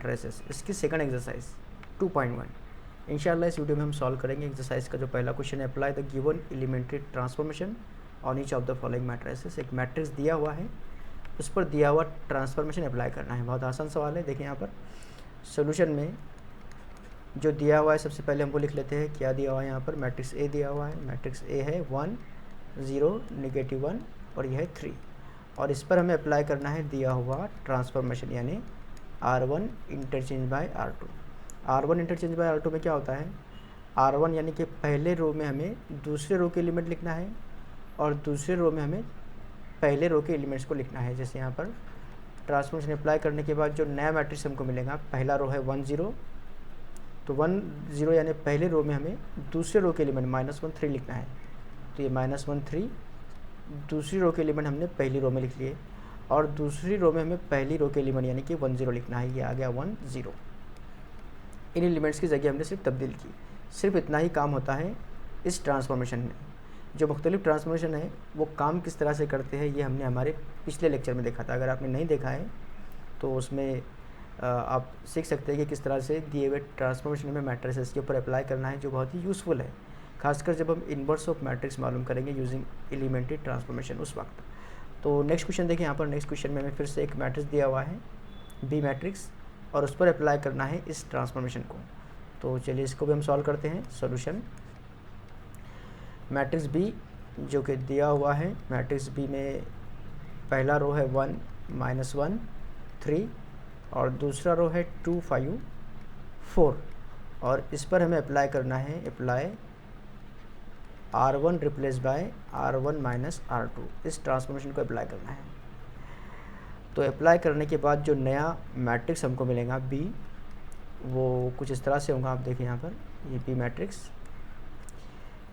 Matrices, इसकी second exercise 2.1 इंशाल्लाह इस वीडियो में हम सॉल्व करेंगे। एक्सरसाइज का जो पहला क्वेश्चन है, apply the given elementary transformation on each of the following matrices. एक मैट्रिक्स दिया हुआ है, उस पर दिया हुआ ट्रांसफॉर्मेशन अप्लाई करना है। बहुत आसान सवाल है। देखिए यहाँ पर सोल्यूशन में जो दिया हुआ है, सबसे पहले हमको लिख लेते हैं क्या दिया हुआ है। यहाँ पर मैट्रिक्स ए दिया हुआ है। मैट्रिक्स ए है 1 0 -1 और यह है 3, और इस पर हमें अप्लाई करना है दिया हुआ ट्रांसफॉर्मेशन, यानी R1 interchange bye R2। R1 interchange bye R2 में क्या होता है, R1 यानी कि पहले रो में हमें दूसरे रो के एलिमेंट लिखना है और दूसरे रो में हमें पहले रो के एलिमेंट्स को लिखना है। जैसे यहाँ पर ट्रांसफॉर्मेशन अप्लाई करने के बाद जो नया मैट्रिक्स हमको मिलेगा, पहला रो है 1 0, तो 1 0 यानी पहले रो में हमें दूसरे रो के एलिमेंट -1 3 लिखना है। तो ये -1 3 दूसरी रो के एलिमेंट हमने पहली रो में लिख लिए, और दूसरी रो में हमें पहली रो के एलिमेंट यानी कि 1 0 लिखना है। ये आ गया 1 0। इन एलिमेंट्स की जगह हमने सिर्फ तब्दील की। सिर्फ इतना ही काम होता है इस ट्रांसफॉर्मेशन में। जो मुख्तलिफ ट्रांसफॉर्मेशन है वो काम किस तरह से करते हैं, ये हमने हमारे पिछले लेक्चर में देखा था। अगर आपने नहीं देखा है तो उसमें आप सीख सकते हैं कि किस तरह से दिए हुए ट्रांसफॉर्मेशन में मैट्रिसेस के ऊपर अप्लाई करना है, जो बहुत ही यूज़फुल है, खासकर जब हम इन्वर्स ऑफ मैट्रिक्स मालूम करेंगे यूजिंग एलिमेंट्री ट्रांसफॉर्मेशन उस वक्त। तो नेक्स्ट क्वेश्चन देखिए। यहाँ पर नेक्स्ट क्वेश्चन में हमें फिर से एक मैट्रिक्स दिया हुआ है बी मैट्रिक्स, और उस पर अप्लाई करना है इस ट्रांसफॉर्मेशन को। तो चलिए इसको भी हम सॉल्व करते हैं। सॉल्यूशन मैट्रिक्स बी जो कि दिया हुआ है, मैट्रिक्स बी में पहला रो है 1 -1 3 और दूसरा रो है 2 5 4, और इस पर हमें अप्लाई करना है apply R1 replace by R1 minus R2। इस ट्रांसफॉर्मेशन को अप्लाई करना है। तो अप्लाई करने के बाद जो नया मैट्रिक्स हमको मिलेगा बी, वो कुछ इस तरह से होगा। आप देखिए यहाँ पर ये बी मैट्रिक्स,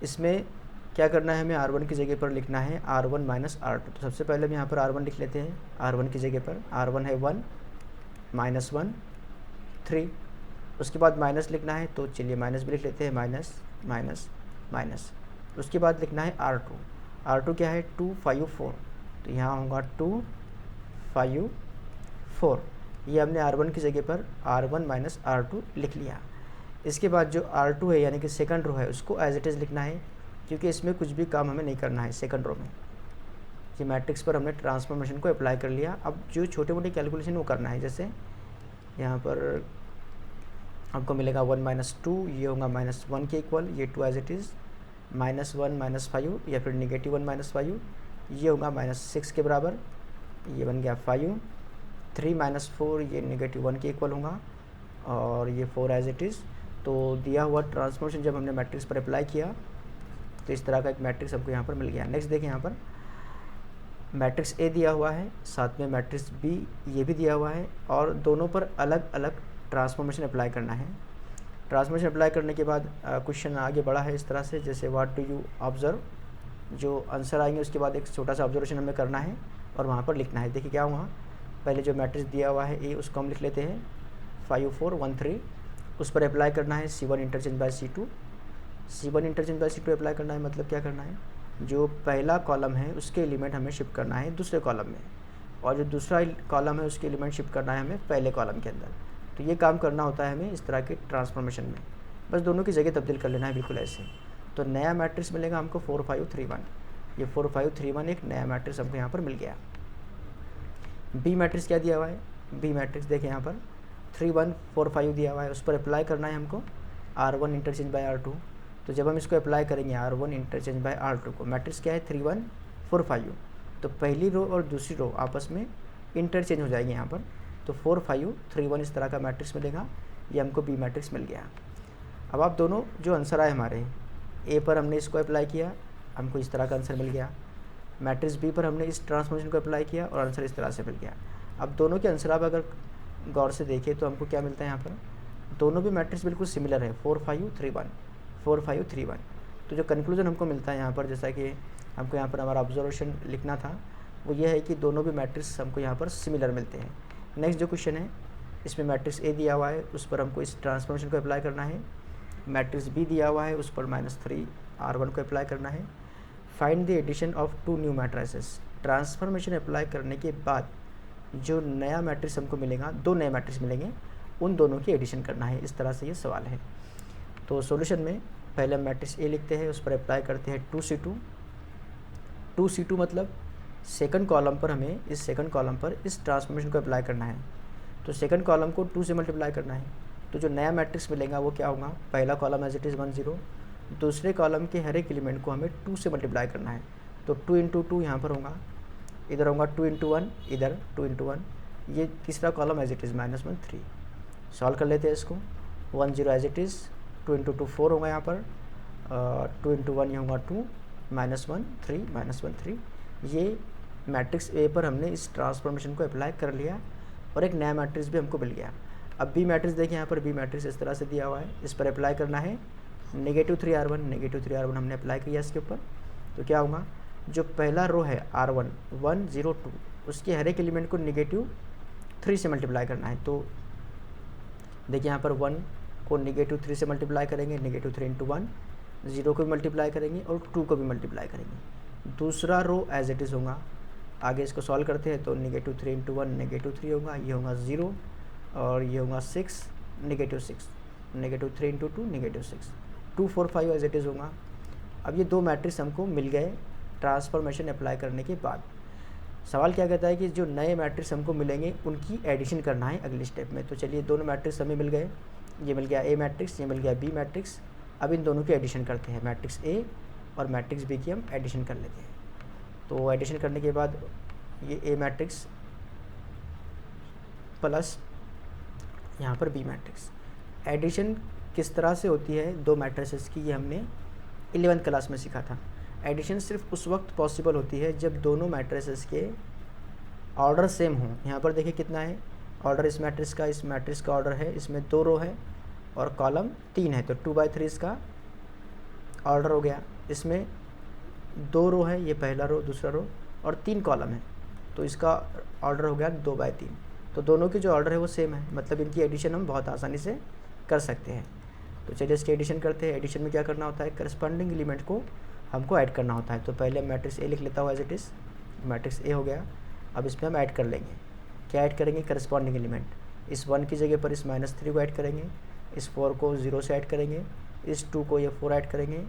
इसमें क्या करना है, हमें R1 की जगह पर लिखना है R1 माइनस R2। तो सबसे पहले हम यहाँ पर R1 लिख लेते हैं। R1 की जगह पर R1 है 1 -1 3, उसके बाद माइनस लिखना है, तो चलिए माइनस भी लिख लेते हैं, माइनस माइनस माइनस। उसके बाद लिखना है R2। R2 क्या है 2 5 4, तो यहाँ होगा 2 5 4। ये हमने R1 की जगह पर R1 माइनस R2 लिख लिया। इसके बाद जो R2 है यानी कि सेकंड रो है, उसको एज इट इज़ लिखना है, क्योंकि इसमें कुछ भी काम हमें नहीं करना है। सेकंड रो में ये मैट्रिक्स पर हमने ट्रांसफॉर्मेशन को अप्लाई कर लिया। अब जो छोटे मोटे कैलकुलेशन वो करना है। जैसे यहाँ पर आपको मिलेगा 1 -2, ये होगा -1 के इक्वल, ये 2 एज इट इज़, -1 -5 या फिर -1 -5, ये होगा -6 के बराबर, ये बन गया 5। 3 -4 ये -1 के इक्वल होगा, और ये 4 एज इट इज़। तो दिया हुआ ट्रांसफॉर्मेशन जब हमने मैट्रिक्स पर अप्लाई किया तो इस तरह का एक मैट्रिक्स हमको यहाँ पर मिल गया। नेक्स्ट देखिए, यहाँ पर मैट्रिक्स ए दिया हुआ है, साथ में मैट्रिक्स बी ये भी दिया हुआ है, और दोनों पर अलग अलग ट्रांसफॉर्मेशन अप्लाई करना है। ट्रांसफॉर्मेशन अप्लाई करने के बाद क्वेश्चन आगे बढ़ा है इस तरह से, जैसे व्हाट डू यू ऑब्जर्व। जो आंसर आएंगे उसके बाद एक छोटा सा ऑब्जर्वेशन हमें करना है और वहाँ पर लिखना है। देखिए क्या हुआ, पहले जो मैट्रिक्स दिया हुआ है ए, उसको हम लिख लेते हैं 5 4 1 3। उस पर अप्लाई करना है C1 interchange by C2। C1 interchange by C2 apply करना है, मतलब क्या करना है, जो पहला कॉलम है उसके एलिमेंट हमें शिफ्ट करना है दूसरे कॉलम में, और जो दूसरा कॉलम है उसके एलिमेंट शिफ्ट करना है हमें पहले कॉलम के अंदर। तो ये काम करना होता है हमें इस तरह के ट्रांसफॉर्मेशन में, बस दोनों की जगह तब्दील कर लेना है, बिल्कुल ऐसे। तो नया मैट्रिक्स मिलेगा हमको 4 5 3 1। ये 4 5 3 1 एक नया मैट्रिक्स हमको यहाँ पर मिल गया। बी मैट्रिक्स क्या दिया हुआ है, बी मैट्रिक्स देखें यहाँ पर 3 1 4 5 दिया हुआ है, उस पर अप्लाई करना है हमको R1 इंटरचेंज बाय R2। तो जब हम इसको अप्लाई करेंगे R1 इंटरचेंज बाय R2 को, मैट्रिक्स क्या है 3 1 4 5, तो पहली रो और दूसरी रो आपस में इंटरचेंज हो जाएगी यहाँ पर। तो 4 5 3 1 इस तरह का मैट्रिक्स मिलेगा। ये हमको बी मैट्रिक्स मिल गया। अब आप दोनों जो आंसर आए हमारे, ए पर हमने इसको अप्लाई किया, हमको इस तरह का आंसर मिल गया। मैट्रिक्स बी पर हमने इस ट्रांसफॉर्मेशन को अप्लाई किया और आंसर इस तरह से मिल गया। अब दोनों के आंसर आप अगर गौर से देखें तो हमको क्या मिलता है, यहाँ पर दोनों भी मैट्रिक्स बिल्कुल सिमिलर है, 4 5 3 1 4 5 3 1। तो जो कंक्लूजन हमको मिलता है यहाँ पर, जैसा कि हमको यहाँ पर हमारा ऑब्जर्वेशन लिखना था, वो ये है कि दोनों भी मैट्रिक्स हमको यहाँ पर सिमिलर मिलते हैं। नेक्स्ट जो क्वेश्चन है, इसमें मैट्रिक्स ए दिया हुआ है, उस पर हमको इस ट्रांसफॉर्मेशन को अप्लाई करना है। मैट्रिक्स बी दिया हुआ है, उस पर -3 R1 को अप्लाई करना है। Find the addition of 2 new matrices. Transformation apply करने के बाद जो नया मैट्रिक्स हमको मिलेगा, 2 नए मैट्रिक्स मिलेंगे, उन दोनों की एडिशन करना है। इस तरह से ये सवाल है। तो सॉल्यूशन में पहले हम मैट्रिक्स ए लिखते हैं, उस पर अप्लाई करते हैं 2c2। 2c2 मतलब सेकंड कॉलम पर हमें इस सेकंड कॉलम पर इस ट्रांसफॉर्मेशन को अप्लाई करना है। तो सेकंड कॉलम को 2 से मल्टीप्लाई करना है। तो जो नया मैट्रिक्स मिलेगा वो क्या होगा, पहला कॉलम एज इट इज़ 1 0, दूसरे कॉलम के हर एक एलिमेंट को हमें 2 से मल्टीप्लाई करना है। तो 2 इंटू 2 यहाँ पर होगा, इधर होगा 2 इंटू 1, इधर 2 इंटू 1, ये तीसरा column as it is -1 3। Solve कर लेते हैं इसको। 1 0 एज इट इज़, 2 इंटू 2 4 होगा यहाँ पर, 2 इंटू 1 ये होगा 2, -1 3 -1 3। ये मैट्रिक्स ए पर हमने इस ट्रांसफॉर्मेशन को अप्लाई कर लिया और एक नया मैट्रिक्स भी हमको मिल गया। अब बी मैट्रिक्स देखिए, यहाँ पर बी मैट्रिक्स इस तरह से दिया हुआ है, इस पर अप्लाई करना है -3r1। -3r1 हमने अप्लाई किया इसके ऊपर। तो क्या होगा, जो पहला रो है r1 1 0 2, उसके हर एक एलिमेंट को -3 से मल्टीप्लाई करना है। तो देखिए यहाँ पर 1 को -3 से मल्टीप्लाई करेंगे, -3 इंटू 1, 0 को भी मल्टीप्लाई करेंगे और 2 को भी मल्टीप्लाई करेंगे। दूसरा रो एज इट इज़ होगा। आगे इसको सॉल्व करते हैं तो -3 इंटू 1 -3 होगा, ये होगा 0 और ये होगा 6 -6, -3 इंटू 2 -6, 2 4 5 एज इट इज़ होगा। अब ये दो मैट्रिक्स हमको मिल गए ट्रांसफॉर्मेशन अप्लाई करने के बाद। सवाल क्या कहता है कि जो नए मैट्रिक्स हमको मिलेंगे उनकी एडिशन करना है अगले स्टेप में। तो चलिए दोनों मैट्रिक्स हमें मिल गए, ये मिल गया ए मैट्रिक्स, ये मिल गया बी मैट्रिक्स। अब इन दोनों की एडिशन करते हैं, मैट्रिक्स ए और मैट्रिक्स बी की हम एडिशन कर लेते हैं। तो एडिशन करने के बाद ये ए मैट्रिक्स प्लस यहाँ पर बी मैट्रिक्स। एडिशन किस तरह से होती है दो मैट्रिसेस की, ये हमने 11th क्लास में सीखा था। एडिशन सिर्फ उस वक्त पॉसिबल होती है जब दोनों मैट्रिसेस के ऑर्डर सेम हों। यहाँ पर देखिए कितना है ऑर्डर इस मैट्रिक्स का ऑर्डर है, इसमें 2 रो है और कॉलम 3 है, तो 2/3 इसका ऑर्डर हो गया। इसमें 2 रो है, ये पहला रो दूसरा रो और 3 कॉलम है, तो इसका ऑर्डर हो गया 2/3। तो दोनों की जो ऑर्डर है वो सेम है, मतलब इनकी एडिशन हम बहुत आसानी से कर सकते हैं। तो चलिए इसकी एडिशन करते हैं। एडिशन में क्या करना होता है, करस्पॉन्डिंग एलिमेंट को हमको ऐड करना होता है। तो पहले मैट्रिक्स ए लिख लेता हूँ as it is, matrix A हो गया। अब इसमें हम ऐड कर लेंगे, क्या ऐड करेंगे, करस्पॉन्डिंग एलिमेंट। इस 1 की जगह पर इस -3 को ऐड करेंगे, इस 4 को 0 से ऐड करेंगे, इस 2 को ये 4 ऐड करेंगे,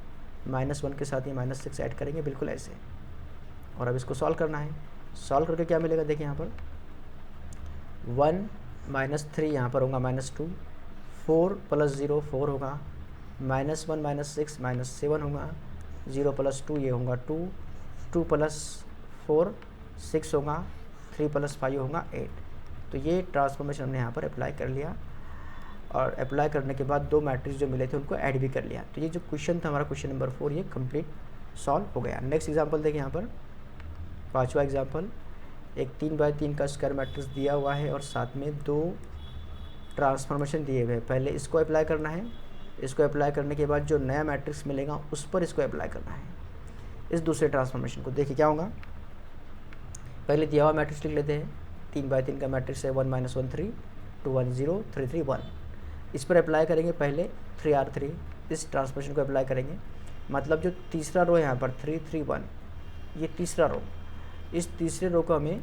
-1 के साथ ये -6 ऐड करेंगे, बिल्कुल ऐसे। और अब इसको सॉल्व करना है। सॉल्व करके क्या मिलेगा, देखिए यहाँ पर 1 -3 यहाँ पर होगा -2, 4 + 0 4 होगा, -1 -6 -7 होगा, 0 + 2 ये होगा 2, 2 + 4 6 होगा, 3 + 5 होगा 8। तो ये ट्रांसफॉर्मेशन हमने यहाँ पर अप्लाई कर लिया और अप्लाई करने के बाद दो मैट्रिक्स जो मिले थे उनको ऐड भी कर लिया। तो ये जो क्वेश्चन था हमारा क्वेश्चन नंबर 4, ये कंप्लीट सॉल्व हो गया। नेक्स्ट एग्जांपल देखिए, यहाँ पर 5वां एग्जांपल, एक 3/3 का स्क्वायर मैट्रिक्स दिया हुआ है और साथ में 2 ट्रांसफॉर्मेशन दिए हुए हैं। पहले इसको अप्लाई करना है, इसको अप्लाई करने के बाद जो नया मैट्रिक्स मिलेगा उस पर इसको अप्लाई करना है, इस दूसरे ट्रांसफॉर्मेशन को। देखिए क्या होगा, पहले दिया हुआ मैट्रिक्स लिख लेते हैं। 3/3 का मैट्रिक्स है 1 - 1 3, 2 1 0 3 3 1। इस पर अप्लाई करेंगे पहले 3r3, इस ट्रांसफॉर्मेशन को अप्लाई करेंगे। मतलब जो तीसरा रो है यहाँ पर 3 3 1, ये तीसरा रो, इस तीसरे रो को हमें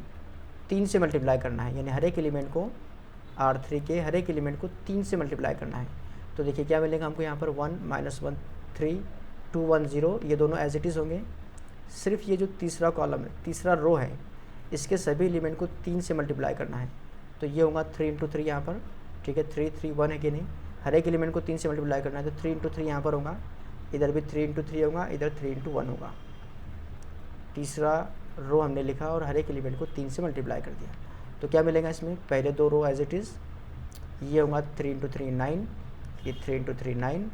3 से मल्टीप्लाई करना है, यानी हर एक एलिमेंट को R3 के हर एक एलिमेंट को 3 से मल्टीप्लाई करना है। तो देखिए क्या मिलेगा हमको यहाँ पर 1 - 1 3 2 1 0, ये दोनों एज इट इज़ होंगे। सिर्फ ये जो तीसरा कॉलम है, तीसरा रो है, इसके सभी एलिमेंट को 3 से मल्टीप्लाई करना है। तो ये होगा 3 × 3 यहाँ पर, ठीक है, 3 3 1 है कि नहीं, हर एक एलिमेंट को 3 से मल्टीप्लाई करना है। तो 3 × 3 यहाँ पर होगा, इधर भी 3 × 3 होगा, इधर 3 × 1 होगा। तीसरा रो हमने लिखा और हर एक एलिमेंट को 3 से मल्टीप्लाई कर दिया। तो क्या मिलेगा इसमें, पहले 2 रो एज इट इज़, ये होगा 3 × 3 9, ये 3 × 3 9,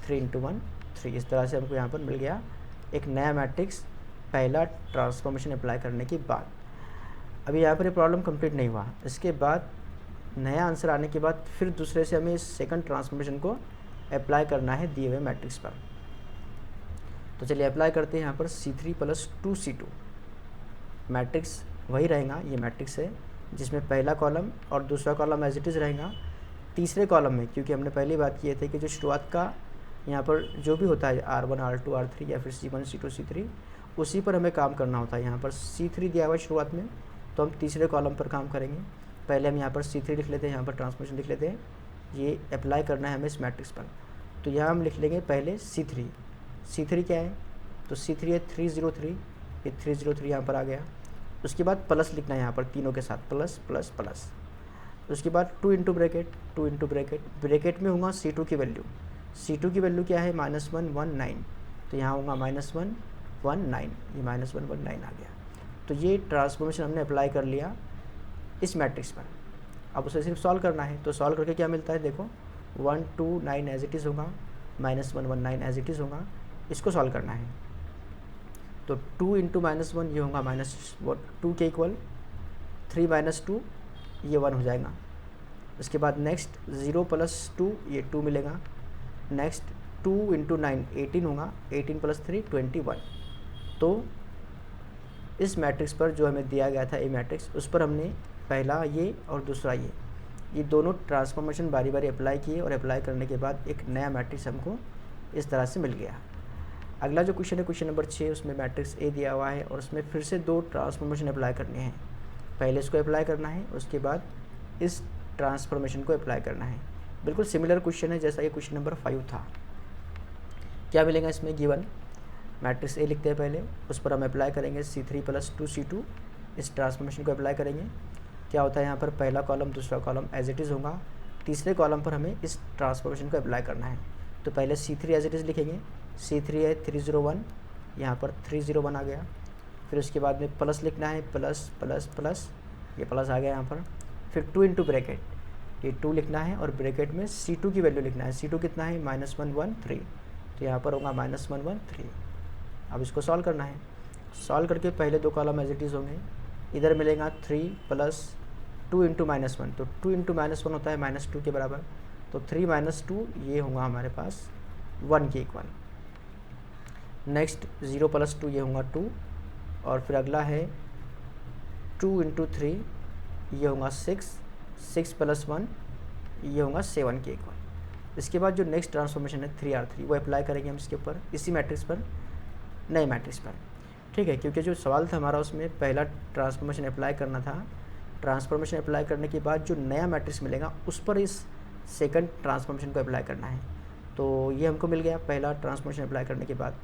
3 × 1 3। इस तरह से हमको यहाँ पर मिल गया एक नया मैट्रिक्स पहला ट्रांसफॉर्मेशन अप्लाई करने के बाद। अभी यहाँ पर ये प्रॉब्लम कंप्लीट नहीं हुआ, इसके बाद नया आंसर आने के बाद फिर दूसरे से हमें इस सेकंड ट्रांसफॉर्मेशन को अप्लाई करना है दिए हुए मैट्रिक्स पर। तो चलिए अप्लाई करते हैं यहाँ पर C3 + 2C2। मैट्रिक्स वही रहेगा, ये मैट्रिक्स है जिसमें पहला कॉलम और दूसरा कॉलम एज इट इज़ रहेगा। तीसरे कॉलम में, क्योंकि हमने पहली बात की थी कि जो शुरुआत का यहाँ पर जो भी होता है R1 R2 R3 या फिर C1 C2 C3, उसी पर हमें काम करना होता है। यहाँ पर C3 दिया हुआ है शुरुआत में, तो हम तीसरे कॉलम पर काम करेंगे। पहले हम यहाँ पर C3 लिख लेते हैं, यहाँ पर ट्रांसफॉर्मेशन लिख लेते हैं, ये अप्लाई करना है हमें इस मैट्रिक्स पर। तो यहाँ हम लिख लेंगे पहले C3 क्या है, तो C3 है 303, ये 303 यहाँ पर आ गया। उसके बाद प्लस लिखना है यहाँ पर तीनों के साथ, प्लस प्लस प्लस। उसके बाद 2 इंटू ब्रैकेट में होगा C2 की वैल्यू क्या है, -119, तो यहाँ होगा -119, ये -119 आ गया। तो ये ट्रांसफॉर्मेशन हमने अप्लाई कर लिया इस मैट्रिक्स पर। अब उसे सिर्फ सॉल्व करना है, तो सॉल्व करके क्या मिलता है देखो, 129 एज इट इज़ होगा, -119 एज इट इज़ होगा, इसको सॉल्व करना है। तो 2 इंटू -1 ये होगा -2 के इक्वल, 3 - 2 ये 1 हो जाएगा। उसके बाद नेक्स्ट 0 + 2 ये 2 मिलेगा। नेक्स्ट 2 इंटू 9 18 होगा, 18 + 3 21। तो इस मैट्रिक्स पर जो हमें दिया गया था ए मैट्रिक्स, उस पर हमने पहला ये और दूसरा ये दोनों ट्रांसफॉर्मेशन बारी बारी अप्लाई किए, और अप्लाई करने के बाद एक नया मैट्रिक्स हमको इस तरह से मिल गया। अगला जो क्वेश्चन है क्वेश्चन नंबर 6, उसमें मैट्रिक्स ए दिया हुआ है और उसमें फिर से 2 ट्रांसफॉर्मेशन अप्लाई करने हैं। पहले इसको अप्लाई करना है, उसके बाद इस ट्रांसफॉर्मेशन को अप्लाई करना है। बिल्कुल सिमिलर क्वेश्चन है जैसा कि क्वेश्चन नंबर 5 था। क्या मिलेगा इसमें, गिवन मैट्रिक्स ए लिखते हैं पहले, उस पर हम अप्लाई करेंगे C3 + 2C2, इस ट्रांसफॉर्मेशन को अप्लाई करेंगे। क्या होता है यहाँ पर, पहला कॉलम दूसरा कॉलम एज इट इज़ होगा, तीसरे कॉलम पर हमें इस ट्रांसफॉर्मेशन को अप्लाई करना है। तो पहले C3 एज इट इज़ लिखेंगे, C3 है 301, यहाँ पर 301 आ गया। फिर उसके बाद में प्लस लिखना है, प्लस प्लस प्लस, ये प्लस आ गया यहाँ पर। फिर 2 इंटू ब्रैकेट, ये 2 लिखना है और ब्रैकेट में C2 की वैल्यू लिखना है। C2 कितना है, -113, तो यहाँ पर होगा -113। अब इसको सॉल्व करना है। सॉल्व करके पहले 2 कॉलम एज इट इज़ होंगे, इधर मिलेगा 3 + 2 इंटू -1, तो 2 इंटू -1 होता है -2 के बराबर, तो 3 - 2 ये होगा हमारे पास 1 के इक्वल। नेक्स्ट 0 + 2 ये होगा 2, और फिर अगला है 2 इंटू 3 ये होगा 6, 6 + 1 ये होगा 7 के इक्वल। इसके बाद जो नेक्स्ट ट्रांसफॉर्मेशन है 3R3 वो अप्लाई करेंगे हम इसके ऊपर, इसी मैट्रिक्स पर, नए मैट्रिक्स पर। ठीक है, क्योंकि जो सवाल था हमारा उसमें पहला ट्रांसफॉर्मेशन अप्लाई करना था। ट्रांसफॉर्मेशन अप्लाई करने के बाद जो नया मैट्रिक्स मिलेगा उस पर इस सेकंड ट्रांसफॉर्मेशन को अप्लाई करना है। तो ये हमको मिल गया पहला ट्रांसफॉर्मेशन अप्लाई करने के बाद।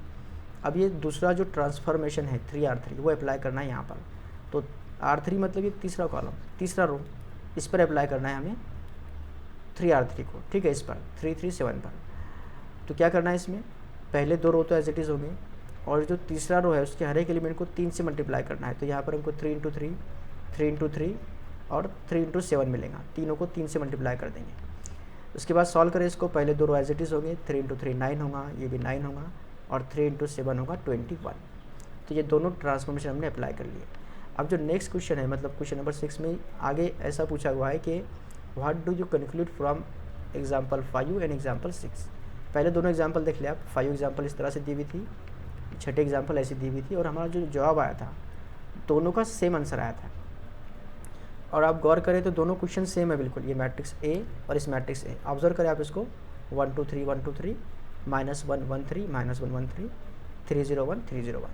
अब ये दूसरा जो ट्रांसफॉर्मेशन है 3R3 वो अप्लाई करना है यहाँ पर। तो R3 मतलब ये तीसरा कॉलम, तीसरा रो, इस पर अप्लाई करना है हमें 3R3 को। ठीक है, इस पर 337 पर। तो क्या करना है इसमें, पहले 2 रो तो एज इट इज़ होंगे, और जो तीसरा रो है उसके हर एक एलिमेंट को 3 से मल्टीप्लाई करना है। तो यहाँ पर हमको 3 इंटू 3, 3 इंटू 3 और 3 इंटू 7 मिलेगा, तीनों को 3 से मल्टीप्लाई कर देंगे। उसके बाद सॉल्व करें इसको, पहले 2 रो एज इट इज़ होंगे, 3 इंटू 3 9 होगा, ये भी 9 होगा, और 3 इंटू 7 होगा 21। तो ये दोनों ट्रांसफॉर्मेशन हमने अप्लाई कर लिए। अब जो नेक्स्ट क्वेश्चन है, मतलब क्वेश्चन नंबर 6 में आगे ऐसा पूछा हुआ है कि what do you conclude from example 5 and example 6। पहले दोनों एग्जाम्पल देख लिया आप, 5 एग्जाम्पल इस तरह से दी हुई थी, 6ठे एग्जाम्पल ऐसी दी हुई थी, और हमारा जो जवाब आया था दोनों का सेम आंसर आया था। और आप गौर करें तो दोनों क्वेश्चन सेम है बिल्कुल, ये मैट्रिक्स ए और इस मैट्रिक्स ए। ऑब्जर्व करें आप इसको, 1 2 3 1 2 3, -113 -113, 301 301,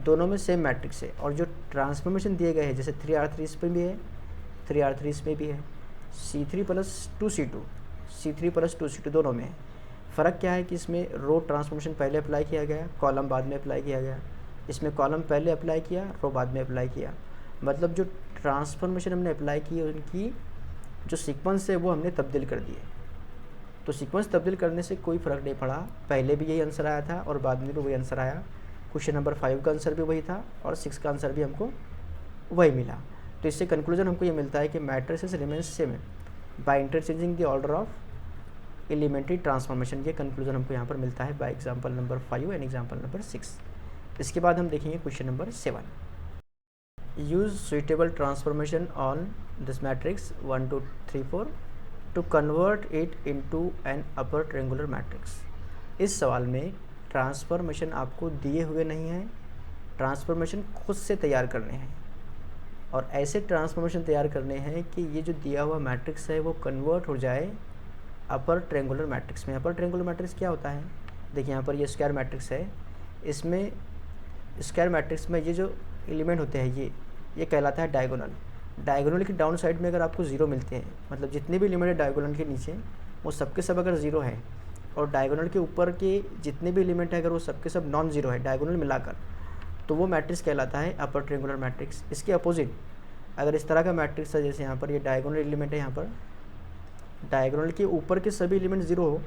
दोनों में सेम मैट्रिक्स है। और जो ट्रांसफॉर्मेशन दिए गए हैं, जैसे 3R3 इस पर भी है, 3R3 इसमें भी है, C3 + 2C2, C3 + 2C2 दोनों में है। फ़र्क क्या है कि इसमें रो ट्रांसफॉर्मेशन पहले अप्लाई किया गया, कॉलम बाद में अप्लाई किया गया। इसमें कॉलम पहले अप्लाई किया, रो बाद में अप्लाई किया। मतलब जो ट्रांसफॉर्मेशन हमने अप्लाई की है उनकी जो सीक्वेंस है वो हमने तब्दील कर दिए। तो सीक्वेंस तब्दील करने से कोई फ़र्क नहीं पड़ा, पहले भी यही आंसर आया था और बाद में भी वही आंसर आया। क्वेश्चन नंबर 5 का आंसर भी वही था और 6 का आंसर भी हमको वही मिला। तो इससे कंक्लूजन हमको ये मिलता है कि matrices remains same by interchanging the order of elementary transformation. ये कंक्लूजन हमको यहाँ पर मिलता है by example number 5 and example number 6। इसके बाद हम देखेंगे question number 7। Use suitable transformation on this matrix 1 2 3 4 to convert it into an upper triangular matrix. इस सवाल में ट्रांसफॉर्मेशन आपको दिए हुए नहीं हैं, ट्रांसफॉर्मेशन खुद से तैयार करने हैं, और ऐसे ट्रांसफॉर्मेशन तैयार करने हैं कि ये जो दिया हुआ मैट्रिक्स है वो कन्वर्ट हो जाए अपर ट्रायंगुलर मैट्रिक्स में। अपर ट्रायंगुलर मैट्रिक्स क्या होता है, देखिए यहाँ पर ये स्क्वायर मैट्रिक्स है, इसमें स्क्वायर मैट्रिक्स में ये जो एलिमेंट होते हैं ये कहलाता है डायगोनल। डायगोनल की डाउन साइड में अगर आपको ज़ीरो मिलते हैं, मतलब जितने भी एलिमेंट है डायगोनल के नीचे वो सबके सब अगर ज़ीरो है, और डायगोनल के ऊपर के जितने भी एलिमेंट है अगर वो सबके सब नॉन ज़ीरो है डायगोनल मिलाकर, तो वो मैट्रिक्स कहलाता है अपर ट्रायंगुलर मैट्रिक्स। इसके अपोजिट अगर इस तरह का मैट्रिक्स है, जैसे यहाँ पर ये डायगोनल एलिमेंट है, यहाँ पर डायगोनल के ऊपर के सभी एलिमेंट ज़ीरो हो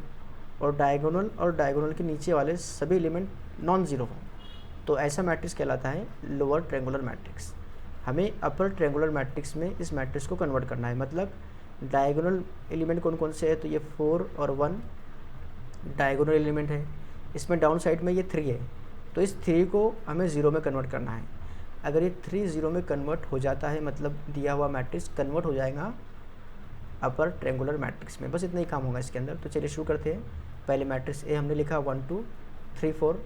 और डायगोनल के नीचे वाले सभी एलिमेंट नॉन ज़ीरो हो, तो ऐसा मैट्रिक्स कहलाता है लोअर ट्रायंगुलर मैट्रिक्स। हमें अपर ट्रायंगुलर मैट्रिक्स में इस मैट्रिक्स को कन्वर्ट करना है। मतलब डायगोनल एलिमेंट कौन कौन से है, तो ये 4 और 1 डायगोनल एलिमेंट है, इसमें डाउन साइड में ये 3 है, तो इस 3 को हमें ज़ीरो में कन्वर्ट करना है। अगर ये 3 ज़ीरो में कन्वर्ट हो जाता है, मतलब दिया हुआ मैट्रिक्स कन्वर्ट हो जाएगा अपर ट्रायंगुलर मैट्रिक्स में। बस इतना ही काम होगा इसके अंदर। तो चलिए शुरू करते हैं। पहले मैट्रिक्स ए हमने लिखा 1 2 3 4।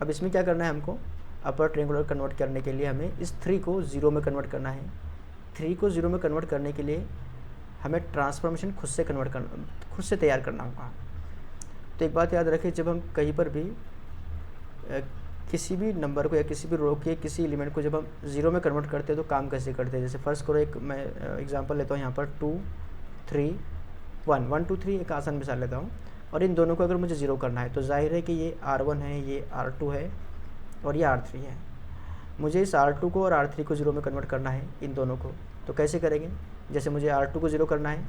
अब इसमें क्या करना है हमको, अपर ट्रायंगुलर कन्वर्ट करने के लिए हमें इस 3 को ज़ीरो में कन्वर्ट करना है। 3 को ज़ीरो में कन्वर्ट करने के लिए हमें ट्रांसफॉर्मेशन खुद से तैयार करना होगा। तो एक बात याद रखें, जब हम कहीं पर भी किसी भी नंबर को या किसी भी रो के किसी एलिमेंट को जब हम ज़ीरो में कन्वर्ट करते हैं तो काम कैसे करते हैं। जैसे फर्स्ट करो, एक मैं एग्जांपल लेता हूँ यहाँ पर 2 3 1 1 2 3, एक आसान मिसाल लेता हूँ। और इन दोनों को अगर मुझे ज़ीरो करना है तो जाहिर है कि ये R1 है, ये R2 है और ये R3 है। मुझे इस R2 को और R3 को ज़ीरो में कन्वर्ट करना है, इन दोनों को। तो कैसे करेंगे, जैसे मुझे R2 को ज़ीरो करना है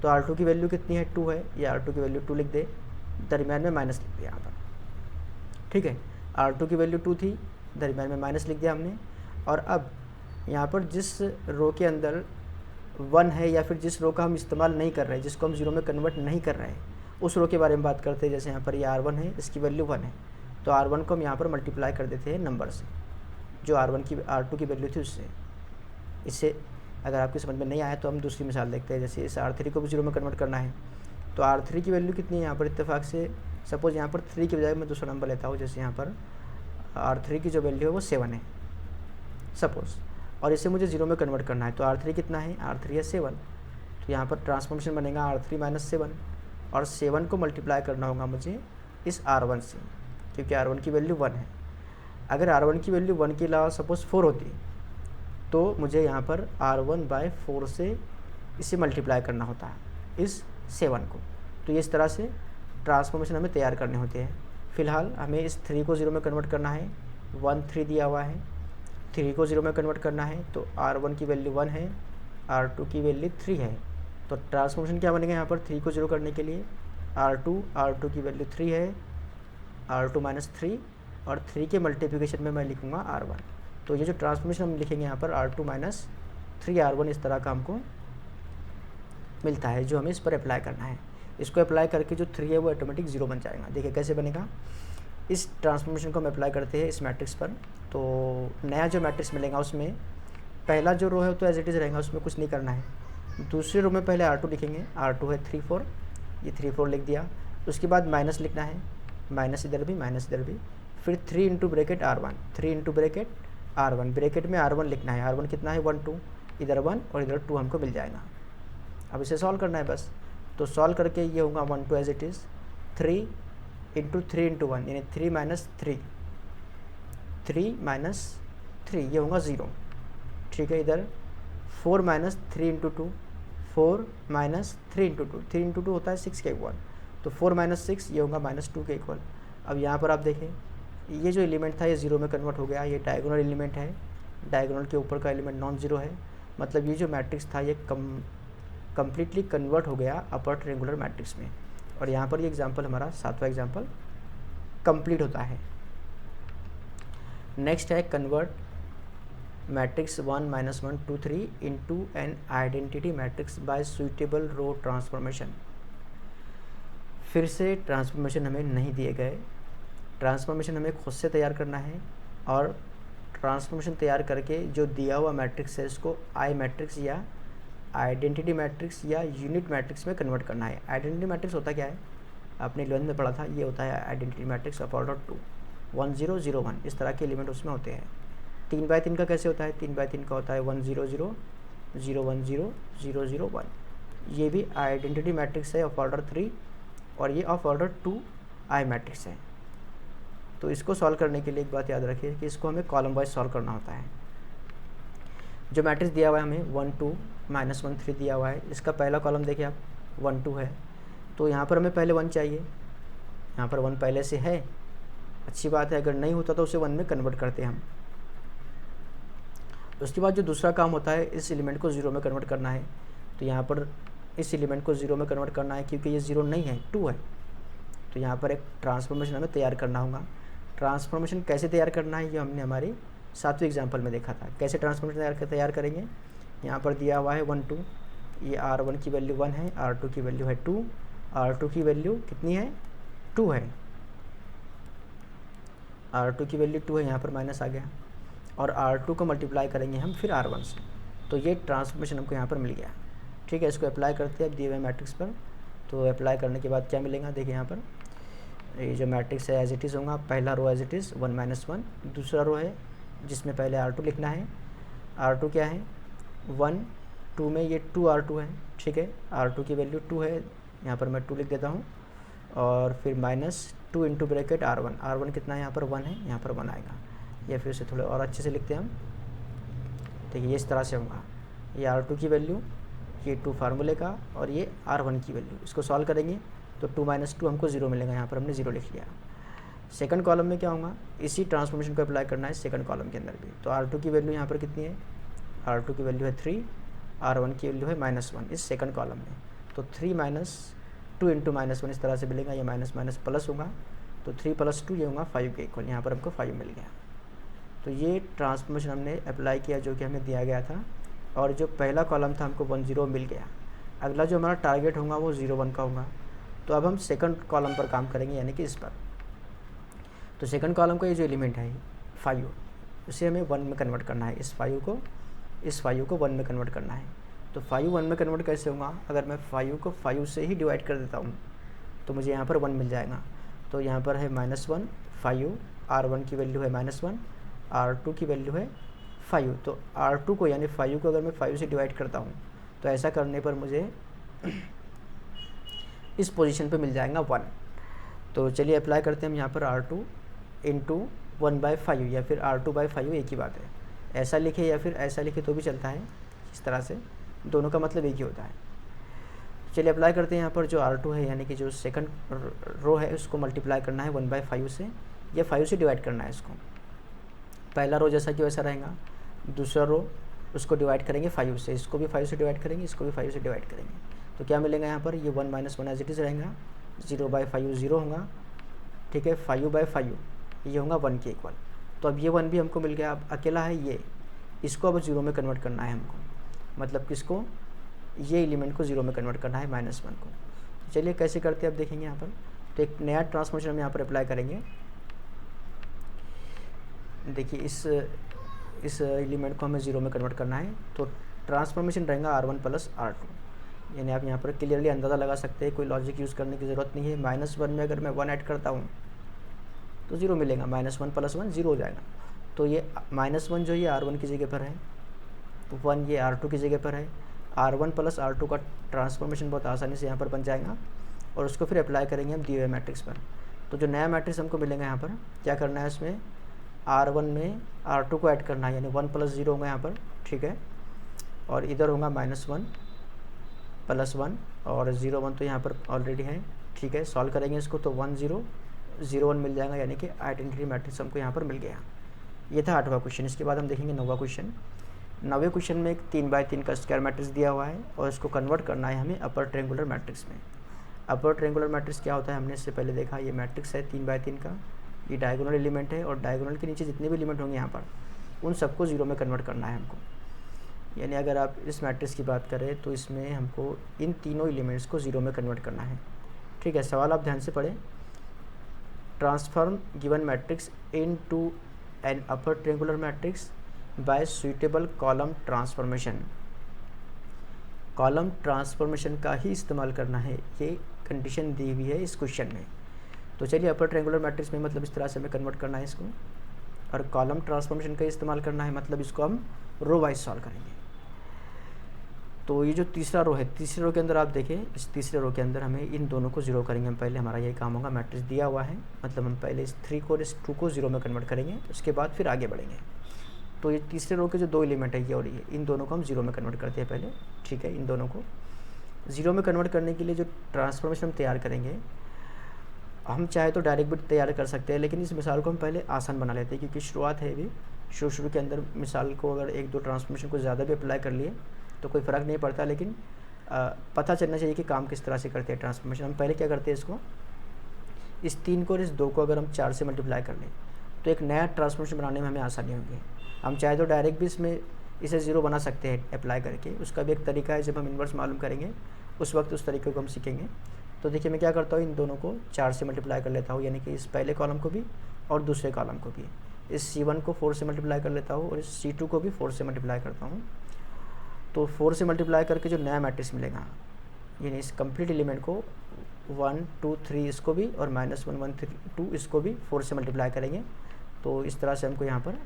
तो R2 की वैल्यू कितनी है, 2 है, ये R2 की वैल्यू 2 लिख दे, दरमियान में माइनस लिख दिया यहाँ पर। ठीक है, R2 की वैल्यू 2 थी, दरमियान में माइनस लिख दिया हमने। और अब यहाँ पर जिस रो के अंदर 1 है या फिर जिस रो का हम इस्तेमाल नहीं कर रहे हैं, जिसको हम ज़ीरो में कन्वर्ट नहीं कर रहे हैं, उस रो के बारे में बात करते हैं। जैसे यहाँ पर ये R1 है, इसकी वैल्यू 1 है, तो R1 को हम यहाँ पर मल्टीप्लाई कर देते हैं नंबर से, जो R2 की वैल्यू थी उससे। इससे अगर आपकी समझ में नहीं आया तो हम दूसरी मिसाल देखते हैं। जैसे इस R3 को भी ज़ीरो में कन्वर्ट करना है, तो R3 की वैल्यू कितनी है यहाँ पर, इत्तेफाक से सपोज़ यहाँ पर 3 की बजाय मैं दूसरा नंबर लेता हूँ। जैसे यहाँ पर R3 की जो वैल्यू है वो 7 है सपोज़, और इसे मुझे ज़ीरो में कन्वर्ट करना है। तो R3 कितना है, R3 है 7, तो यहाँ पर ट्रांसफॉर्मेशन बनेगा R3 - 7, और 7 को मल्टीप्लाई करना होगा मुझे इस R1 से, क्योंकि R1 की वैल्यू 1 है। अगर R1 की वैल्यू 1 के अलावा सपोज़ 4 होती तो मुझे यहाँ पर R1/4 से इसे मल्टीप्लाई करना होता है इस 7 को। तो इस तरह से ट्रांसफॉर्मेशन हमें तैयार करने होते हैं। फ़िलहाल हमें इस 3 को ज़ीरो में कन्वर्ट करना है, 1 3 दिया हुआ है, 3 को ज़ीरो में कन्वर्ट करना है, तो R1 की वैल्यू 1 है, R2 की वैल्यू 3 है। तो ट्रांसफॉर्मेशन क्या बनेगा यहाँ पर, 3 को ज़ीरो करने के लिए R2 की वैल्यू 3 है, R2 - 3, और 3 के मल्टीप्लिकेशन में मैं लिखूँगा R1। तो ये जो ट्रांसफॉर्मेशन हम लिखेंगे यहाँ पर R2 - 3 R1, इस तरह का हमको मिलता है, जो हमें इस पर अप्लाई करना है। इसको अप्लाई करके जो 3 है वो ऑटोमेटिक ज़ीरो बन जाएगा। देखिए कैसे बनेगा, इस ट्रांसफॉर्मेशन को हम अप्लाई करते हैं इस मैट्रिक्स पर, तो नया जो मैट्रिक्स मिलेगा उसमें पहला जो रो है तो एज इट इज़ रहेगा, उसमें कुछ नहीं करना है। दूसरे रो में पहले R2 लिखेंगे, R2 है 3 4, ये 3 4 लिख दिया। उसके बाद माइनस लिखना है, माइनस इधर भी, माइनस इधर भी, फिर 3 into bracket R1, 3 into bracket R1, bracket में R1 लिखना है। R1 कितना है, 1 2, इधर 1 और इधर 2 हमको मिल जाएगा। अब इसे सॉल्व करना है बस। तो सॉल्व करके ये होगा 1 2 as it is, 3 into 3 into 1, यानी 3 माइनस 3, ये होगा 0। ठीक है, इधर 4 - 3 इंटू 2, 4 - 3 इंटू 2, 3 इंटू 2 होता है 6 के इक्वल, तो 4 - 6 ये होगा -2 के इक्वल। अब यहाँ पर आप देखें, ये जो एलिमेंट था ये ज़ीरो में कन्वर्ट हो गया, ये डायगोनल एलिमेंट है, डायगोनल के ऊपर का एलिमेंट नॉन ज़ीरो है, मतलब ये जो मैट्रिक्स था ये कम्प्लीटली कन्वर्ट हो गया अपर ट्रायंगुलर मैट्रिक्स में। और यहाँ पर ये एग्जांपल हमारा 7वां एग्जांपल कंप्लीट होता है। नेक्स्ट है convert matrix 1 - 1 2 3 into an identity matrix by suitable row transformation. फिर से ट्रांसफॉर्मेशन हमें नहीं दिए गए, ट्रांसफॉर्मेशन हमें खुद से तैयार करना है, और ट्रांसफॉर्मेशन तैयार करके जो दिया हुआ मैट्रिक्स है इसको आई मैट्रिक्स या आइडेंटिटी मैट्रिक्स या यूनिट मैट्रिक्स में कन्वर्ट करना है। आइडेंटिटी मैट्रिक्स होता क्या है, आपने 11th में पढ़ा था, ये होता है आइडेंटिटी मैट्रिक्स ऑफ ऑर्डर 2, 1 0 0 1, इस तरह के एलिमेंट उसमें होते हैं। 3x3 का कैसे होता है, 3x3 का होता है 1 0 0 0 1 0 0 0 1, ये भी आइडेंटिटी मैट्रिक्स है ऑफ ऑर्डर 3, और ये ऑफ ऑर्डर 2 आई मैट्रिक्स है। तो इसको सॉल्व करने के लिए एक बात याद रखिए कि इसको हमें कॉलम वाइज सॉल्व करना होता है। जो मैट्रिक्स दिया हुआ है हमें 1 2 -1 3 दिया हुआ है, इसका पहला कॉलम देखिए आप 1 2 है, तो यहाँ पर हमें पहले 1 चाहिए, यहाँ पर 1 पहले से है, अच्छी बात है। अगर नहीं होता तो उसे 1 में कन्वर्ट करते हैं हम। उसके बाद जो दूसरा काम होता है, इस एलिमेंट को 0 में कन्वर्ट करना है। तो यहाँ पर इस एलिमेंट को 0 में कन्वर्ट करना है, क्योंकि ये 0 नहीं है, 2 है। तो यहाँ पर एक ट्रांसफॉर्मेशन हमें तैयार करना होगा। ट्रांसफॉर्मेशन कैसे तैयार करना है, ये हमने हमारी 7वें एग्जाम्पल में देखा था। कैसे ट्रांसफॉर्मेशन तैयार करेंगे, यहाँ पर दिया हुआ है 1 2, ये R1 की वैल्यू 1 है, R2 की वैल्यू है 2, R2 की वैल्यू कितनी है, 2 है, R2 की वैल्यू 2 है, यहाँ पर माइनस आ गया, और R2 को मल्टीप्लाई करेंगे हम फिर R1 से, तो ये ट्रांसफॉर्मेशन हमको यहाँ पर मिल गया। ठीक है, इसको अप्लाई करते हैं अब दिए हुए मैट्रिक्स पर। तो अप्लाई करने के बाद क्या मिलेगा, देखिए यहाँ पर ये जो मैट्रिक्स है एज इट इज़ होगा, पहला रो एज इट इज़ 1 -1, दूसरा रो है जिसमें पहले R2 लिखना है। R2 क्या है, 1 2 में ये 2 R2 है। ठीक है, R2 की वैल्यू 2 है, यहाँ पर मैं 2 लिख देता हूँ, और फिर -2 इंटू ब्रैकेट R1 कितना है, यहाँ पर 1 है, यहाँ पर 1 आएगा। ये फिर से थोड़े और अच्छे से लिखते हैं हम, देखिए इस तरह से होगा, ये R2 की वैल्यू, ये 2 फार्मूले का, और ये R1 की वैल्यू। इसको सॉल्व करेंगे तो 2 - 2 हमको 0 मिलेगा, यहाँ पर हमने 0 लिख लिया। सेकंड कॉलम में क्या होगा, इसी ट्रांसफॉर्मेशन को अप्लाई करना है सेकंड कॉलम के अंदर भी। तो R2 की वैल्यू यहाँ पर कितनी है, R2 की वैल्यू है 3, R1 की वैल्यू है -1 इस सेकंड कॉलम में। तो 3 - 2 इंटू -1 इस तरह से मिलेगा, ये माइनस माइनस प्लस होगा, तो 3 + 2 ये होगा 5 के इक्वल, यहाँ पर हमको 5 मिल गया। तो ये ट्रांसफॉर्मेशन हमने अप्लाई किया जो कि हमें दिया गया था, और जो पहला कॉलम था हमको 1 0 मिल गया। अगला जो हमारा टारगेट होगा वो 0 1 का होगा। तो अब हम सेकंड कॉलम पर काम करेंगे, यानी कि इस पर। तो सेकंड कॉलम का ये जो एलिमेंट है 5, उसे हमें 1 में कन्वर्ट करना है, इस 5 को 1 में कन्वर्ट करना है। तो 5 1 में कन्वर्ट कैसे होगा, अगर मैं 5 को 5 से ही डिवाइड कर देता हूँ तो मुझे यहाँ पर 1 मिल जाएगा। तो यहाँ पर है -1 5, R1 की वैल्यू है -1, R2 की वैल्यू है 5। तो R2 को यानी 5 को अगर मैं 5 से डिवाइड करता हूँ तो ऐसा करने पर मुझे इस पोजीशन पे मिल जाएगा 1। तो चलिए अप्लाई करते हैं हम यहाँ पर R2 इंटू 1/5, या फिर R2/5 एक ही बात है। ऐसा लिखे या फिर ऐसा लिखे तो भी चलता है, इस तरह से दोनों का मतलब एक ही होता है। चलिए अप्लाई करते हैं यहाँ पर जो R2 है, यानी कि जो सेकंड रो है उसको मल्टीप्लाई करना है 1/5 से, या 5 से डिवाइड करना है इसको। पहला रो जैसा कि वैसा रहेगा, दूसरा रो उसको डिवाइड करेंगे 5 से, इसको भी 5 से डिवाइड करेंगे, इसको भी 5 से डिवाइड करेंगे। तो क्या मिलेगा यहाँ पर, ये 1 - 1 एज इट इज़ रहेगा, 0/5 0 होगा। ठीक है, 5/5 ये होगा 1 के इक्वल। तो अब ये 1 भी हमको मिल गया। अब अकेला है ये, इसको अब 0 में कन्वर्ट करना है हमको, मतलब किसको, ये एलिमेंट को 0 में कन्वर्ट करना है -1 को। चलिए कैसे करते हैं अब देखेंगे यहाँ पर। तो एक नया ट्रांसफॉर्मेशन हम यहाँ पर अप्लाई करेंगे। देखिए इस एलिमेंट को हमें 0 में कन्वर्ट करना है, तो ट्रांसफॉर्मेशन रहेगा R1 + R2। यानी आप यहाँ पर क्लियरली अंदाज़ा लगा सकते हैं, कोई लॉजिक यूज़ करने की ज़रूरत नहीं है। -1 में अगर मैं 1 ऐड करता हूँ तो 0 मिलेगा, -1 + 1 0 हो जाएगा। तो ये -1 जो ये R1 की जगह पर है, 1 ये R2 की जगह पर है। R1 + R2 का ट्रांसफॉर्मेशन बहुत आसानी से यहाँ पर बन जाएगा, और उसको फिर अप्लाई करेंगे हम दिए हुए मैट्रिक्स पर। तो जो नया मैट्रिक्स हमको मिलेगा यहाँ पर, क्या करना है इसमें, R1 में R2 को ऐड करना है, यानी 1 + 0 होगा यहाँ पर। ठीक है, और इधर होगा -1 + 1, और 0 1 तो यहाँ पर ऑलरेडी है। ठीक है, सॉल्व करेंगे इसको तो 1 0 0 1 मिल जाएगा, यानी कि आइडेंटिटी मैट्रिक्स हमको यहाँ पर मिल गया। ये था 8वां क्वेश्चन। इसके बाद हम देखेंगे 9वां क्वेश्चन। 9वें क्वेश्चन में एक 3x3 का स्क्वायर मैट्रिक्स दिया हुआ है, और इसको कन्वर्ट करना है हमें अपर ट्रायंगुलर मैट्रिक्स में। अपर ट्रायंगुलर मैट्रिक्स क्या होता है, हमने इससे पहले देखा। ये मैट्रिक्स है 3x3 का, ये डायगोनल एलिमेंट है, और डायगोनल के नीचे जितने भी एलिमेंट होंगे यहाँ पर, उन सबको 0 में कन्वर्ट करना है हमको। यानी अगर आप इस मैट्रिक्स की बात करें तो इसमें हमको इन तीनों एलिमेंट्स को 0 में कन्वर्ट करना है। ठीक है, सवाल आप ध्यान से पढ़ें। Transform given matrix into an upper triangular matrix by suitable column transformation. Column transformation का ही इस्तेमाल करना है, ये कंडीशन दी हुई है इस क्वेश्चन में। तो चलिए अपर ट्रायंगुलर मैट्रिक्स में मतलब इस तरह से हमें कन्वर्ट करना है इसको, और कॉलम ट्रांसफॉर्मेशन का इस्तेमाल करना है, मतलब इसको हम रो वाइज सॉल्व करेंगे। तो ये जो तीसरा रो है, तीसरे रो के अंदर आप देखें, इस तीसरे रो के अंदर हमें इन दोनों को 0 करेंगे हम पहले। हमारा यही काम होगा, मैट्रिक्स दिया हुआ है, मतलब हम पहले इस 3 को और इस 2 को 0 में कन्वर्ट करेंगे, उसके बाद फिर आगे बढ़ेंगे। तो ये तीसरे रो के जो 2 एलिमेंट है ये और ये, इन दोनों को हम ज़ीरो में कन्वर्ट करते हैं पहले, ठीक है। इन दोनों को ज़ीरो में कन्वर्ट करने के लिए जो ट्रांसफॉर्मेशन हम तैयार करेंगे, हम चाहे तो डायरेक्ट भी तैयार कर सकते हैं, लेकिन इस मिसाल को हम पहले आसान बना लेते हैं, क्योंकि शुरुआत है अभी। शुरू के अंदर मिसाल को अगर 1-2 ट्रांसफॉर्मेशन को ज़्यादा भी अप्लाई कर लिए तो कोई फ़र्क नहीं पड़ता, लेकिन पता चलना चाहिए कि काम किस तरह से करते हैं ट्रांसफॉर्मेशन। हम पहले क्या करते हैं, इसको, इस 3 को और इस 2 को अगर हम 4 से मल्टीप्लाई कर लें तो एक नया ट्रांसफॉर्मेशन बनाने में हमें आसानी होगी। हम चाहे तो डायरेक्ट भी इसमें इसे ज़ीरो बना सकते हैं अप्लाई करके, उसका भी एक तरीका है। जब हम इन्वर्स मालूम करेंगे उस वक्त उस तरीके को हम सीखेंगे। तो देखिए मैं क्या करता हूँ, इन दोनों को 4 से मल्टीप्लाई कर लेता हूँ, यानी कि इस पहले कॉलम को भी और दूसरे कॉलम को भी। इस C1 को 4 से मल्टीप्लाई कर लेता हूँ और इस C2 को भी 4 से मल्टीप्लाई करता हूँ। तो 4 से मल्टीप्लाई करके जो नया मैट्रिक्स मिलेगा, यानी इस कंप्लीट एलिमेंट को 1 2 3 इसको भी और -1 1 3 2 इसको भी 4 से मल्टीप्लाई करेंगे। तो इस तरह से हमको यहाँ पर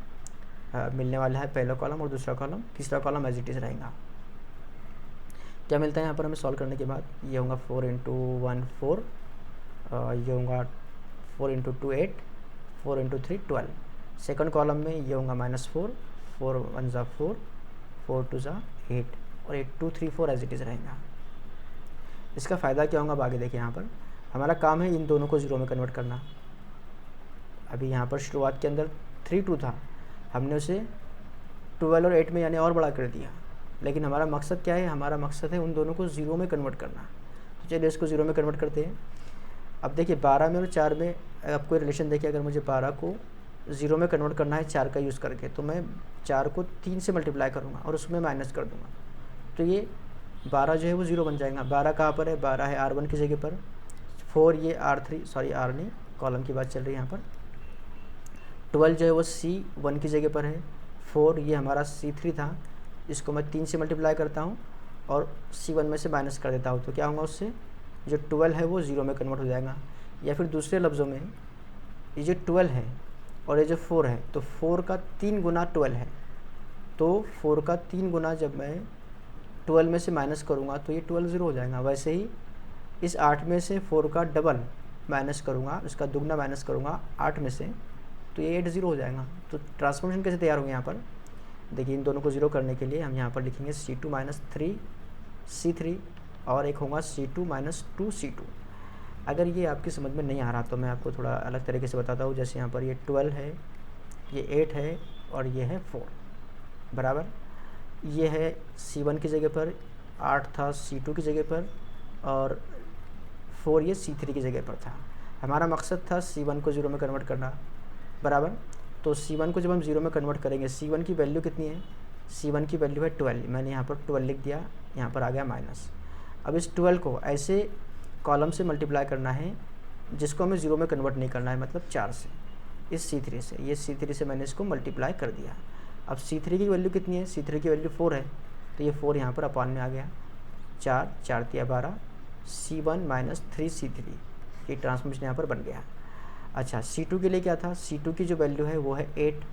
मिलने वाला है पहला कॉलम और दूसरा कॉलम, तीसरा कॉलम एज इट इज़ रहेगा। क्या मिलता है यहाँ पर हमें सॉल्व करने के बाद, ये होगा 4 × 1 4, ये होगा 4 × 2 8, 4 × 3 12। सेकंड कॉलम में ये होगा -4, 4 1 ज़ा 4, 4 2 ज़ा 8 और 8 2 3 4 एज इट इज़ रहेगा। इसका फ़ायदा क्या होगा, आगे देखिए। यहाँ पर हमारा काम है इन दोनों को ज़ीरो में कन्वर्ट करना। अभी यहाँ पर शुरुआत के अंदर 3 2 था, हमने उसे 12 और 8 में यानी और बड़ा कर दिया, लेकिन हमारा मकसद क्या है, हमारा मकसद है उन दोनों को ज़ीरो में कन्वर्ट करना। तो चलिए इसको ज़ीरो में कन्वर्ट करते हैं। अब देखिए 12 में और 4 में आप कोई रिलेशन देखिए, अगर मुझे 12 को ज़ीरो में कन्वर्ट करना है 4 का यूज़ करके, तो मैं 4 को 3 से मल्टीप्लाई करूँगा और उसमें माइनस कर दूँगा, तो ये 12 जो है वो ज़ीरो बन जाएगा। 12 कहाँ पर है, 12 है R1 की जगह पर, 4 ये R3, सॉरी R नहीं, कॉलम की बात चल रही है यहाँ पर। 12 जो है वो C1 की जगह पर है, 4 ये हमारा C3 था, इसको मैं 3 से मल्टीप्लाई करता हूँ और C1 में से माइनस कर देता हूँ, तो क्या होगा, उससे जो 12 है वो ज़ीरो में कन्वर्ट हो जाएगा। या फिर दूसरे लफ्ज़ों में, ये जो 12 है और ये जो 4 है, तो 4 का 3 गुना 12 है, तो 4 का 3 गुना जब मैं 12 में से माइनस करूँगा तो ये 12 ज़ीरो हो जाएगा। वैसे ही इस 8 में से 4 का डबल माइनस करूँगा, इसका दुगना माइनस करूँगा 8 में से, तो ये 8 ज़ीरो हो जाएगा। तो ट्रांसफॉर्मेशन कैसे तैयार होंगे यहाँ पर, देखिए इन दोनों को ज़ीरो करने के लिए हम यहाँ पर लिखेंगे C2 - 3 C3 और एक होगा C2 - 2 C2। अगर ये आपकी समझ में नहीं आ रहा तो मैं आपको थोड़ा अलग तरीके से बताता हूँ। जैसे यहाँ पर ये 12 है, ये 8 है और ये है 4, बराबर। ये है C1 की जगह पर, 8 था C2 की जगह पर और 4 ये C3 की जगह पर था। हमारा मकसद था C1 को ज़ीरो में कन्वर्ट करना, बराबर। तो C1 को जब हम ज़ीरो में कन्वर्ट करेंगे, C1 की वैल्यू कितनी है, C1 की वैल्यू है 12, मैंने यहाँ पर 12 लिख दिया, यहाँ पर आ गया माइनस। अब इस 12 को ऐसे कॉलम से मल्टीप्लाई करना है जिसको हमें ज़ीरो में कन्वर्ट नहीं करना है, मतलब 4 से, इस C3 से, ये C3 से मैंने इसको मल्टीप्लाई कर दिया। अब C3 की वैल्यू कितनी है, C3 की वैल्यू 4 है, तो ये 4 यहाँ पर अपान में आ गया, 4 4 × 12, C1 - 3 C3, ये ट्रांसफॉर्मेशन यहाँ पर बन गया। अच्छा, C2 के लिए क्या था, C2 की जो वैल्यू है वो है 8,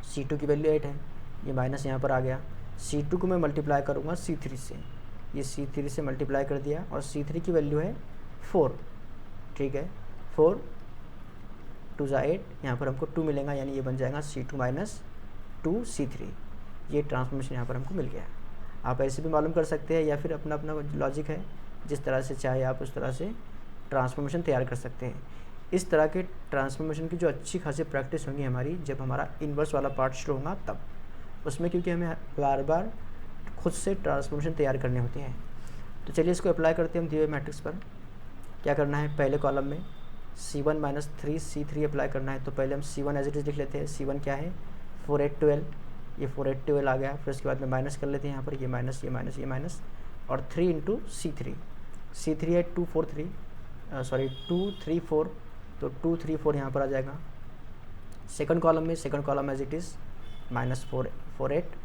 C2 की वैल्यू 8 है, ये माइनस यहाँ पर आ गया। C2 को मैं मल्टीप्लाई करूँगा C3 से, ये C3 से मल्टीप्लाई कर दिया और C3 की वैल्यू है 4, ठीक है, 4 2 ज़ा 8, यहाँ पर हमको 2 मिलेगा, यानी ये बन जाएगा C2 - 2 C3। ये ट्रांसफॉर्मेशन यहाँ पर हमको मिल गया। आप ऐसे भी मालूम कर सकते हैं या फिर अपना अपना लॉजिक है, जिस तरह से चाहे आप उस तरह से ट्रांसफॉर्मेशन तैयार कर सकते हैं। इस तरह के ट्रांसफॉर्मेशन की जो अच्छी खासी प्रैक्टिस होगी हमारी, जब हमारा इन्वर्स वाला पार्ट शुरू होगा तब, उसमें क्योंकि हमें बार बार खुद से ट्रांसफॉर्मेशन तैयार करने होते हैं। तो चलिए इसको अप्लाई करते हैं हम दिए हुए मैट्रिक्स पर। क्या करना है, पहले कॉलम में C1 - 3 C3 अप्लाई करना है। तो पहले हम C1 एज इट इज़ लिख लेते हैं। C1 क्या है, 4 8 12, ये 4 8 12 आ गया। फिर उसके बाद में माइनस कर लेते हैं, यहाँ पर ये माइनस ये माइनस ये माइनस और 3 × C3, C3 है 2 4 3, सॉरी 2 3 4, तो 2 3 4 यहाँ पर आ जाएगा। सेकंड कॉलम में, second column as it is -4 4 8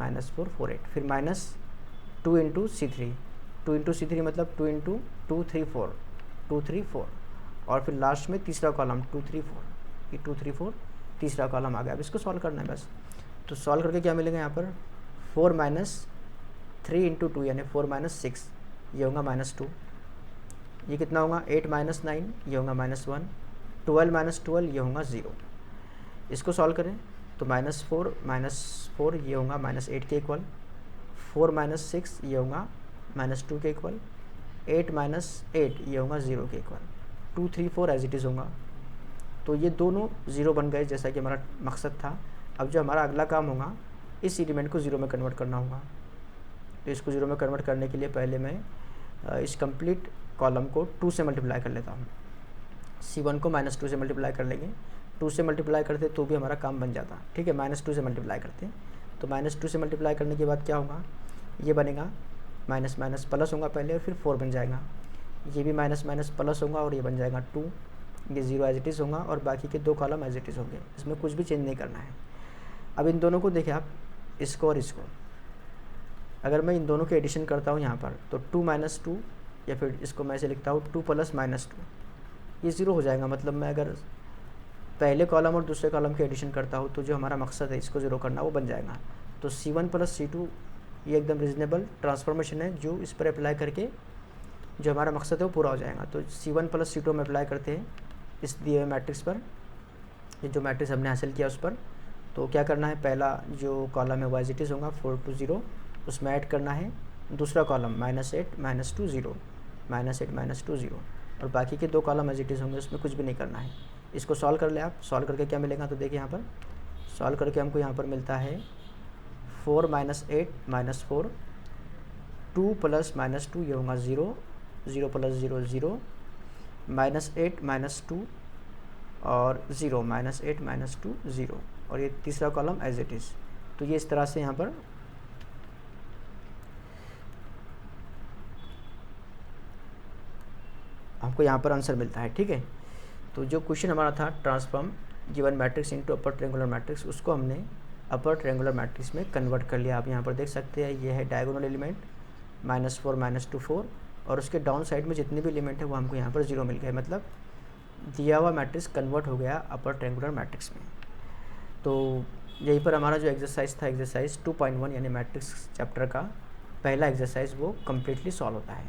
-4 4 8, फिर -2 × C3, 2 × C3 मतलब 2 × 2 3 4 2 3 4, और फिर लास्ट में तीसरा कॉलम 2 3 4, ये 2 3 4 तीसरा कॉलम आ गया। अब इसको सॉल्व करना है बस। तो सॉल्व करके क्या मिलेगा यहाँ पर, 4 - 3 × 2 यानी 4 - 6, ये होगा -2, ये कितना होगा 8 - 9, ये होगा -1, 12 - 12, ये होगा 0। इसको सॉल्व करें तो -4 ये होगा -8 के इक्वल, 4 - 6 ये होगा -2 के इक्वल, 8 - 8 ये होगा 0 के इक्वल, 2 3 4 एज इट इज़ होगा। तो ये दोनों 0 बन गए जैसा कि हमारा मकसद था। अब जो हमारा अगला काम होगा, इस एलिमेंट को 0 में कन्वर्ट करना होगा। तो इसको 0 में कन्वर्ट करने के लिए पहले मैं इस कंप्लीट कॉलम को 2 से मल्टीप्लाई कर लेता हूँ। C1 को -2 से मल्टीप्लाई कर लेंगे, 2 से मल्टीप्लाई करते तो भी हमारा काम बन जाता, ठीक है। -2 से मल्टीप्लाई करते हैं तो -2 से मल्टीप्लाई करने के बाद क्या होगा, ये बनेगा माइनस माइनस प्लस होगा पहले और फिर 4 बन जाएगा, ये भी माइनस माइनस प्लस होगा और ये बन जाएगा 2, ये 0 एज इट इज़ होगा और बाकी के 2 कॉलम एज इट इज़ होंगे, इसमें कुछ भी चेंज नहीं करना है। अब इन दोनों को देखिए आप, इसको और इसको, अगर मैं इन दोनों के एडिशन करता हूँ यहाँ पर तो 2 - 2, या फिर इसको मैं ऐसे लिखता हूँ 2 + -2, ये 0 हो जाएगा। मतलब मैं अगर पहले कॉलम और दूसरे कॉलम के एडिशन करता हूँ तो जो हमारा मकसद है इसको 0 करना वो बन जाएगा। तो C1 + C2 ये एकदम रीज़नेबल ट्रांसफॉर्मेशन है जो इस पर अप्लाई करके जो हमारा मकसद है वो पूरा हो जाएगा। तो C1 + C2 में अप्लाई करते हैं इस दिए हुए मैट्रिक्स पर, ये जो मैट्रिक्स हमने हासिल किया उस पर। तो क्या करना है, पहला जो कॉलम है वो एज इट इज़ होगा 4 2 0, उसमें ऐड करना है दूसरा कॉलम -8 -2 0, -8 -2 0, और बाकी के 2 कॉलम एज इट इज़ होंगे, उसमें कुछ भी नहीं करना है। इसको सॉल्व कर ले आप, सॉल्व करके क्या मिलेगा, तो देखिए यहाँ पर सॉल्व करके हमको यहाँ पर मिलता है 4 - 8 - 4, 2 + -2 ये होगा 0, 0 + 0 0, -8 - 2 और 0, -8 - 2 0, और ये तीसरा कॉलम एज इट इज़। तो ये इस तरह से यहाँ पर हमको यहाँ पर आंसर मिलता है, ठीक है। तो जो क्वेश्चन हमारा था ट्रांसफॉर्म गिवन मैट्रिक्स इनटू अपर ट्रायंगुलर मैट्रिक्स, उसको हमने अपर ट्रायंगुलर मैट्रिक्स में कन्वर्ट कर लिया। आप यहाँ पर देख सकते हैं ये है डायगोनल एलिमेंट -4 - 2 4, और उसके डाउन साइड में जितने भी एलिमेंट है वो हमको यहाँ पर 0 मिल गए, मतलब दिया हुआ मैट्रिक्स कन्वर्ट हो गया अपर ट्रायंगुलर मैट्रिक्स में। तो यहीं पर हमारा जो एक्सरसाइज था, एक्सरसाइज 2.1 यानी मैट्रिक्स चैप्टर का पहला एक्सरसाइज वो कम्प्लीटली सॉल्व होता है।